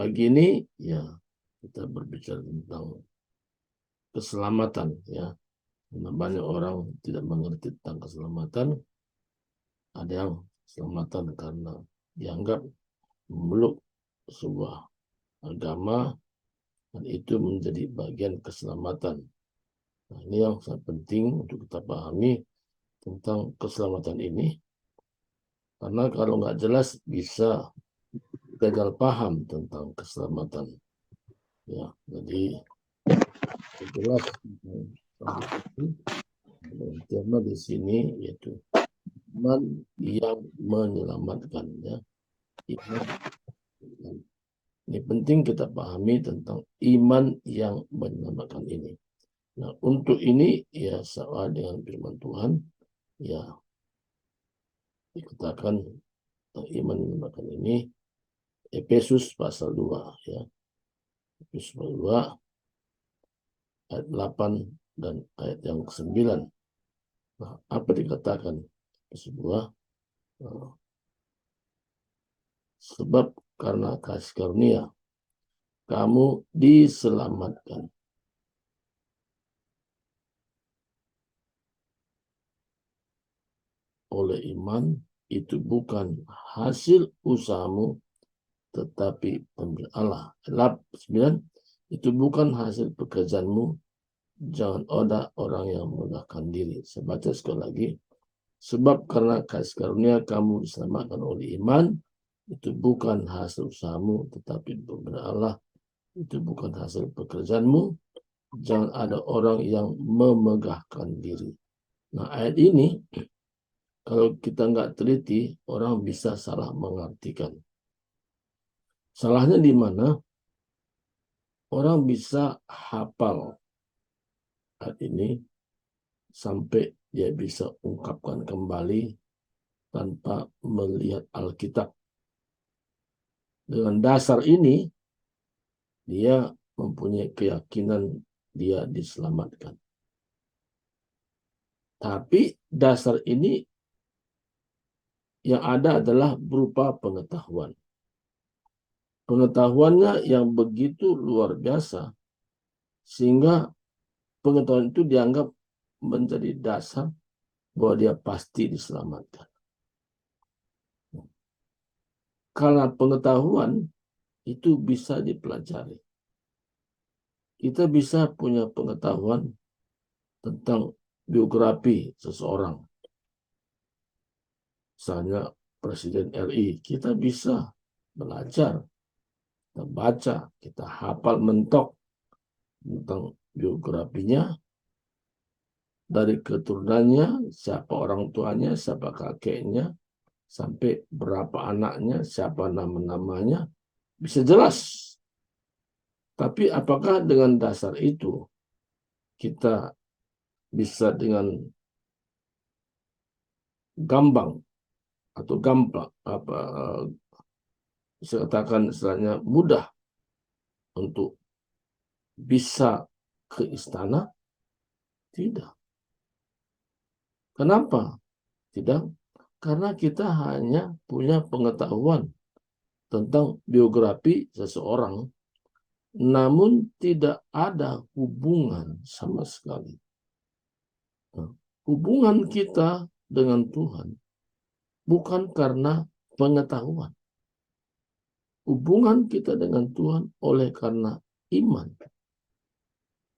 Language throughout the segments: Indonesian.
pagi ini ya kita berbicara tentang keselamatan ya. Karena banyak orang tidak mengerti tentang keselamatan. Ada yang keselamatan karena dianggap memeluk sebuah agama dan itu menjadi bagian keselamatan. Nah, ini yang sangat penting untuk kita pahami tentang keselamatan ini. Karena kalau nggak jelas bisa gagal paham tentang keselamatan. Ya, jadi jelas tema di sini yaitu iman yang menyelamatkan. Ya. Ini penting kita pahami tentang iman yang menyelamatkan ini. Nah, untuk ini ya sama dengan firman Tuhan, ya dikatakan iman menyelamatkan ini Efesus pasal 2 ya. Efesus pasal 2 ayat 8 dan ayat yang ke-9. Nah, apa dikatakan? Sebuah sebab karena kasih karunia kamu diselamatkan oleh iman, itu bukan hasil usahamu tetapi pemberian Allah. 9, itu bukan hasil pekerjaanmu, jangan ada orang yang memegahkan diri. Saya baca sekali lagi. Sebab karena kasih karunia kamu diselamatkan oleh iman, itu bukan hasil usahamu tetapi pemberian Allah. Itu bukan hasil pekerjaanmu, jangan ada orang yang memegahkan diri. Nah, ayat ini kalau kita nggak teliti, orang bisa salah mengartikan. Salahnya di mana? Orang bisa hafal ayat ini sampai dia bisa ungkapkan kembali tanpa melihat Alkitab. Dengan dasar ini, dia mempunyai keyakinan dia diselamatkan. Tapi dasar ini yang ada adalah berupa pengetahuan. Pengetahuannya yang begitu luar biasa, sehingga pengetahuan itu dianggap menjadi dasar bahwa dia pasti diselamatkan. Karena pengetahuan itu bisa dipelajari. Kita bisa punya pengetahuan tentang biografi seseorang. Misalnya Presiden RI, kita bisa belajar, kita baca, kita hafal mentok tentang biografinya, dari keturunannya, siapa orang tuanya, siapa kakeknya, sampai berapa anaknya, siapa nama-namanya, bisa jelas. Tapi apakah dengan dasar itu kita bisa dengan gampang atau gampang bisa katakan istilahnya mudah untuk bisa ke istana? Tidak. Kenapa? Tidak. Karena kita hanya punya pengetahuan tentang biografi seseorang, namun tidak ada hubungan sama sekali. Nah, hubungan kita dengan Tuhan bukan karena pengetahuan. Hubungan kita dengan Tuhan oleh karena iman.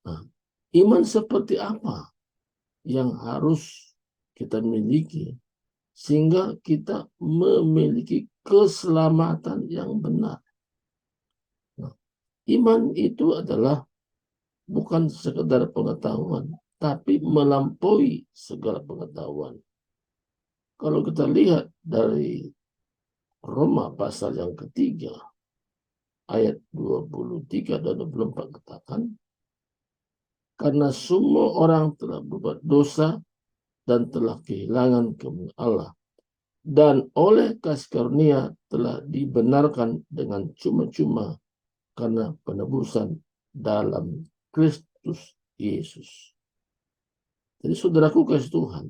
Nah, iman seperti apa yang harus kita miliki sehingga kita memiliki keselamatan yang benar? Nah, iman itu adalah bukan sekedar pengetahuan, tapi melampaui segala pengetahuan. Kalau kita lihat dari Roma pasal yang ketiga, ayat 23 dan 24 katakan, karena semua orang telah berbuat dosa dan telah kehilangan kemuliaan Allah, dan oleh kasih karunia telah dibenarkan dengan cuma-cuma karena penebusan dalam Kristus Yesus. Jadi saudaraku kasih Tuhan,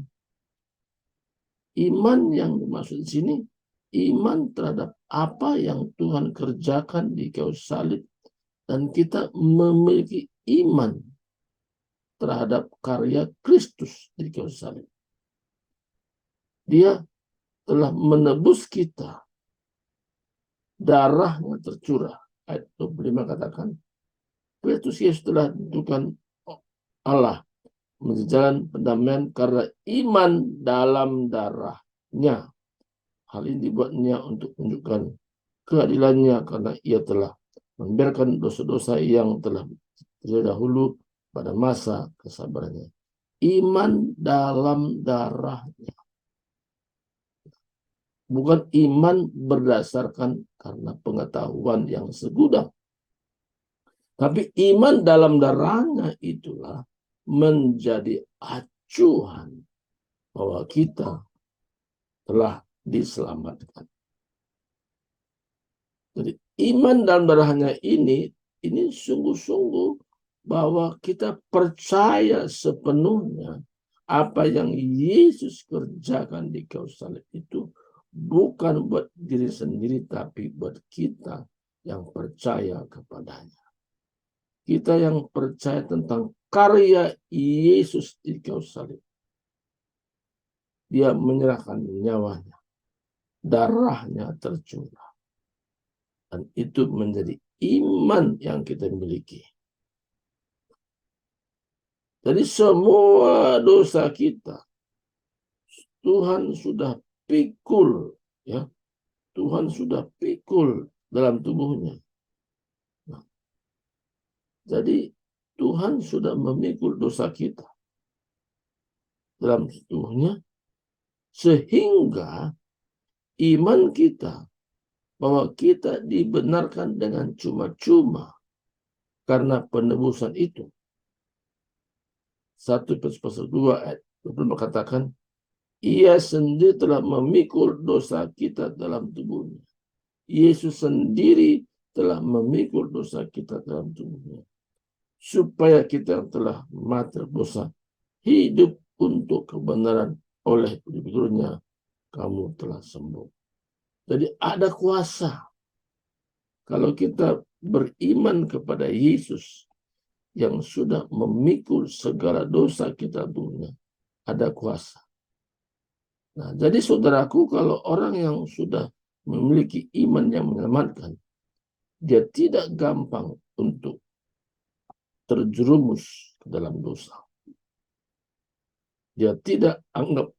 iman yang dimaksud di sini iman terhadap apa yang Tuhan kerjakan di kayu salib, dan kita memiliki iman terhadap karya Kristus di kayu salib. Dia telah menebus kita, darahnya tercurah. Ayat 25 katakan, Kristus Yesus telah ditentukan Allah menjadi jalan pendamaian karena iman dalam darahnya. Hal ini dibuatnya untuk menunjukkan keadilannya karena ia telah membiarkan dosa-dosa yang telah terjadi dahulu pada masa kesabarannya. Iman dalam darahnya. Bukan iman berdasarkan karena pengetahuan yang segudang. Tapi iman dalam darahnya itulah menjadi acuan bahwa kita telah diselamatkan. Jadi iman dalam darahnya ini sungguh-sungguh bahwa kita percaya sepenuhnya apa yang Yesus kerjakan di kayu salib itu bukan buat diri sendiri, tapi buat kita yang percaya kepadanya. Kita yang percaya tentang karya Yesus di kayu salib. Dia menyerahkan nyawanya, darahnya tercurah. Dan itu menjadi iman yang kita miliki. Jadi semua dosa kita Tuhan sudah pikul, ya. Tuhan sudah pikul dalam tubuhnya. Nah, jadi Tuhan sudah memikul dosa kita dalam tubuhnya, sehingga iman kita bahwa kita dibenarkan dengan cuma-cuma karena penebusan itu. 1 Petrus pasal 2 ayat 20 katakan, ia sendiri telah memikul dosa kita dalam tubuhnya. Yesus sendiri telah memikul dosa kita dalam tubuhnya. Supaya kita yang telah mati dosa hidup untuk kebenaran, oleh pikirnya kamu telah sembuh. Jadi ada kuasa. Kalau kita beriman kepada Yesus yang sudah memikul segala dosa kita dunia, ada kuasa. Nah, jadi saudaraku, kalau orang yang sudah memiliki iman yang menyelamatkan, dia tidak gampang untuk terjerumus ke dalam dosa. Dia tidak anggap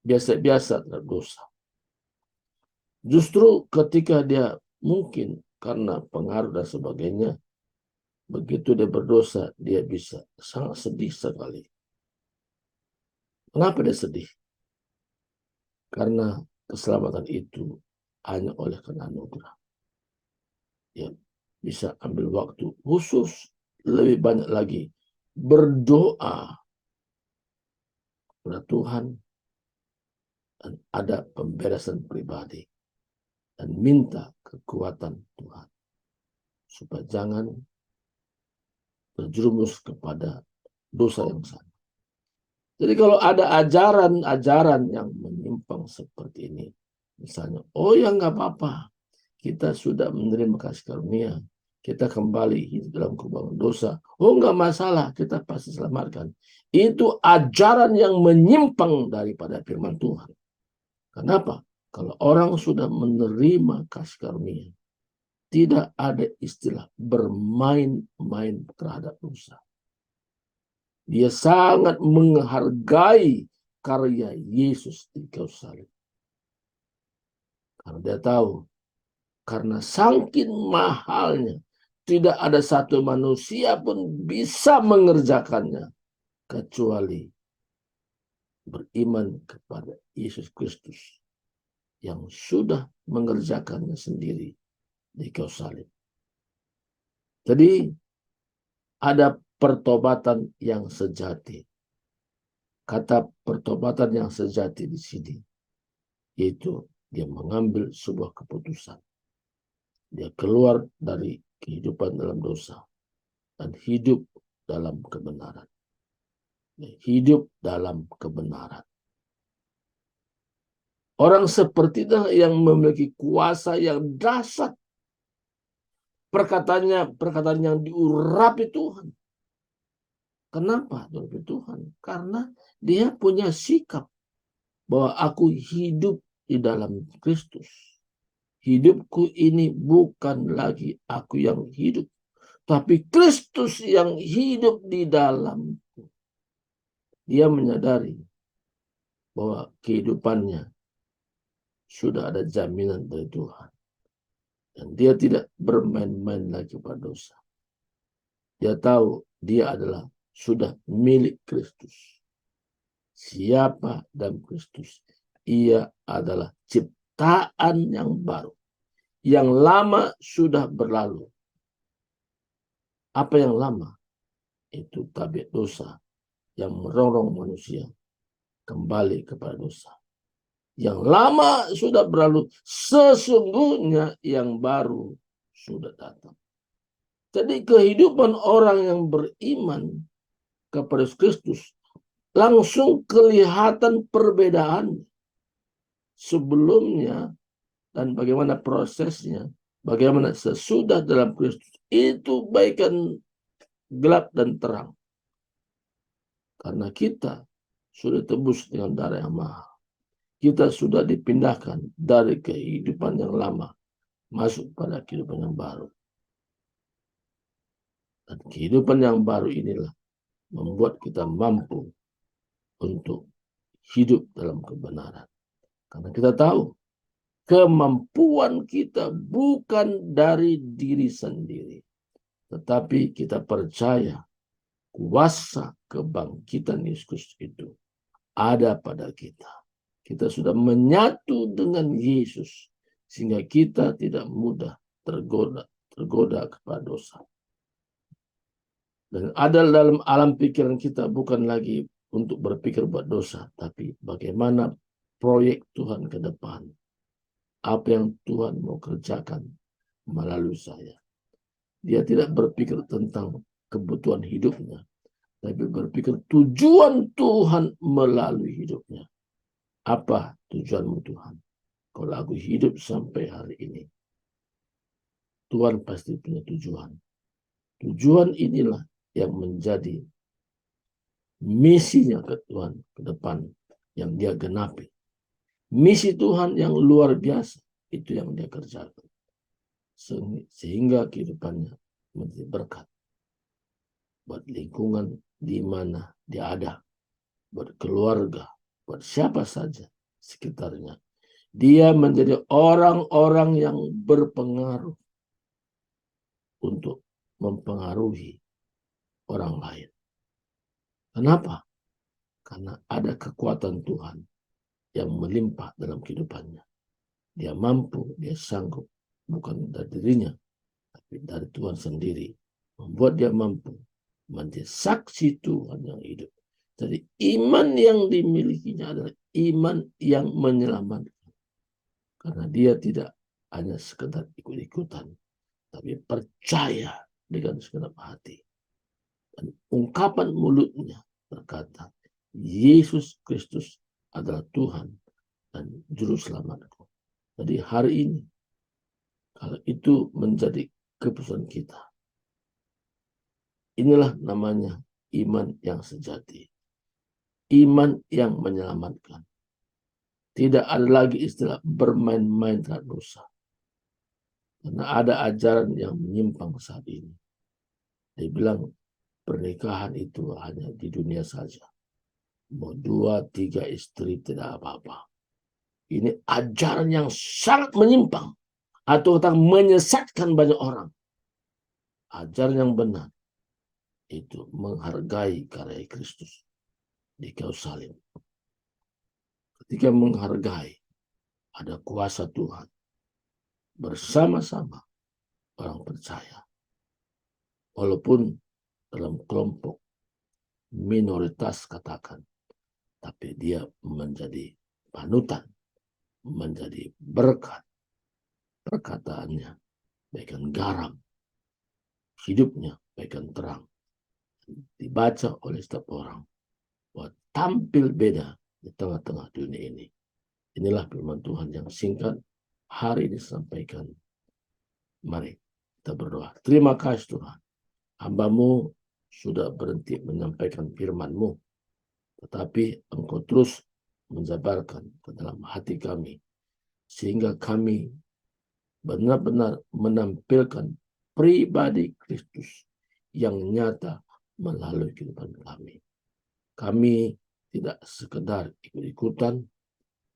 biasa-biasa terhadap dosa. Justru ketika dia mungkin karena pengaruh dan sebagainya, begitu dia berdosa, dia bisa sangat sedih sekali. Kenapa dia sedih? Karena keselamatan itu hanya oleh karena anugerah. Ya, bisa ambil waktu khusus lebih banyak lagi berdoa kepada Tuhan dan ada pemberesan pribadi dan minta kekuatan Tuhan supaya jangan terjerumus kepada dosa yang sama. Jadi kalau ada ajaran-ajaran yang menyimpang seperti ini, misalnya, oh ya nggak apa-apa, kita sudah menerima kasih karunia, kita kembali hidup dalam kubangan dosa, oh nggak masalah, kita pasti selamatkan. Itu ajaran yang menyimpang daripada firman Tuhan. Kenapa? Kalau orang sudah menerima kasih karunia, tidak ada istilah bermain-main terhadap dosa. Dia sangat menghargai karya Yesus di kayu salib. Karena dia tahu, karena saking mahalnya, tidak ada satu manusia pun bisa mengerjakannya, kecuali beriman kepada Yesus Kristus yang sudah mengerjakannya sendiri di kayu salib. Jadi ada pertobatan yang sejati. Kata pertobatan yang sejati di sini, yaitu dia mengambil sebuah keputusan. Dia keluar dari kehidupan dalam dosa dan hidup dalam kebenaran. Hidup dalam kebenaran. Orang seperti itu yang memiliki kuasa yang dahsyat. Perkataan yang diurapi Tuhan. Kenapa diurapi Tuhan? Karena dia punya sikap bahwa aku hidup di dalam Kristus. Hidupku ini bukan lagi aku yang hidup, tapi Kristus yang hidup di dalamku. Dia menyadari bahwa kehidupannya sudah ada jaminan dari Tuhan. Dan dia tidak bermain-main lagi pada dosa. Dia tahu dia adalah sudah milik Kristus. Siapa dalam Kristus? Ia adalah ciptaan yang baru. Yang lama sudah berlalu. Apa yang lama? Itu tabiat dosa yang merongrong manusia kembali kepada dosa. Yang lama sudah berlalu, sesungguhnya yang baru sudah datang. Jadi kehidupan orang yang beriman kepada Kristus langsung kelihatan perbedaan sebelumnya dan bagaimana prosesnya, bagaimana sesudah dalam Kristus. Itu baikan gelap dan terang. Karena kita sudah tebus dengan darah yang mahal. Kita sudah dipindahkan dari kehidupan yang lama masuk pada kehidupan yang baru. Dan kehidupan yang baru inilah membuat kita mampu untuk hidup dalam kebenaran. Karena kita tahu kemampuan kita bukan dari diri sendiri. Tetapi kita percaya kuasa kebangkitan Yesus itu ada pada kita. Kita sudah menyatu dengan Yesus sehingga kita tidak mudah tergoda kepada dosa. Dan ada dalam alam pikiran kita bukan lagi untuk berpikir buat dosa, tapi bagaimana proyek Tuhan ke depan. Apa yang Tuhan mau kerjakan melalui saya. Dia tidak berpikir tentang kebutuhan hidupnya, tapi berpikir tujuan Tuhan melalui hidupnya. Apa tujuanmu Tuhan? Kalau aku hidup sampai hari ini, Tuhan pasti punya tujuan. Tujuan inilah yang menjadi misinya ke Tuhan ke depan yang dia genapi. Misi Tuhan yang luar biasa itu yang dia kerjakan. Sehingga kehidupannya menjadi berkat. Buat lingkungan di mana dia ada. Buat keluarga. Buat siapa saja sekitarnya. Dia menjadi orang-orang yang berpengaruh untuk mempengaruhi orang lain. Kenapa? Karena ada kekuatan Tuhan yang melimpah dalam kehidupannya. Dia mampu, dia sanggup. Bukan dari dirinya, tapi dari Tuhan sendiri. Membuat dia mampu menjadi saksi Tuhan yang hidup. Jadi iman yang dimilikinya adalah iman yang menyelamatkan. Karena dia tidak hanya sekedar ikut-ikutan, tapi percaya dengan segenap hati. Dan ungkapan mulutnya berkata, Yesus Kristus adalah Tuhan dan Juru Selamatku. Jadi hari ini, kalau itu menjadi keputusan kita, inilah namanya iman yang sejati. Iman yang menyelamatkan. Tidak ada lagi istilah bermain-main terhadap dosa. Karena ada ajaran yang menyimpang saat ini. Dia bilang pernikahan itu hanya di dunia saja. Mau 2, 3 istri tidak apa-apa. Ini ajaran yang sangat menyimpang. Atau menyesatkan banyak orang. Ajaran yang benar itu menghargai karya Kristus di kayu salib. Ketika menghargai, ada kuasa Tuhan. Bersama-sama orang percaya. Walaupun dalam kelompok minoritas katakan, tapi dia menjadi panutan, menjadi berkat. Perkataannya bagaikan garam, hidupnya bagaikan terang. Dibaca oleh setiap orang, buat tampil beda di tengah-tengah dunia ini. Inilah firman Tuhan yang singkat hari ini disampaikan. Mari kita berdoa. Terima kasih Tuhan. Hamba-Mu sudah berhenti menyampaikan firman-Mu, tetapi Engkau terus menjabarkan ke dalam hati kami, sehingga kami benar-benar menampilkan pribadi Kristus yang nyata melalui kehidupan kami. Kami tidak sekedar ikut-ikutan,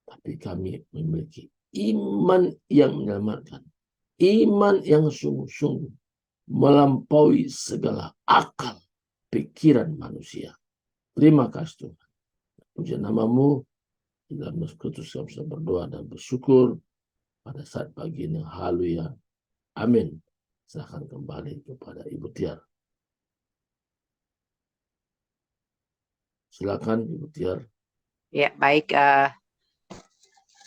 tapi kami memiliki iman yang menyelamatkan, iman yang sungguh-sungguh melampaui segala akal pikiran manusia. Terima kasih Tuhan. Puji nama-Mu, di dalam Yesus Kristus kami bisa berdoa dan bersyukur pada saat pagi ini. Haleluya. Amin. Serahkan kembali kepada Ibu Tiar. Silakan Ibu Tiar. Ya, baik.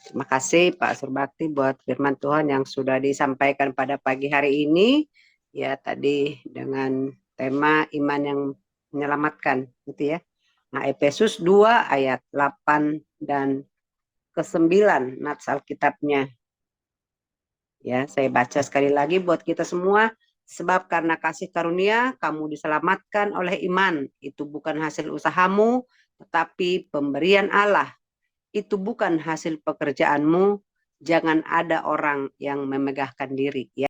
Terima kasih Pak Surbakti buat firman Tuhan yang sudah disampaikan pada pagi hari ini. Ya, tadi dengan tema iman yang menyelamatkan, gitu ya. Nah, Efesus 2 ayat 8 dan ke-9 nats Alkitabnya. Ya, saya baca sekali lagi buat kita semua. Sebab karena kasih karunia kamu diselamatkan oleh iman. Itu bukan hasil usahamu, tetapi pemberian Allah. Itu bukan hasil pekerjaanmu, jangan ada orang yang memegahkan diri. Ya.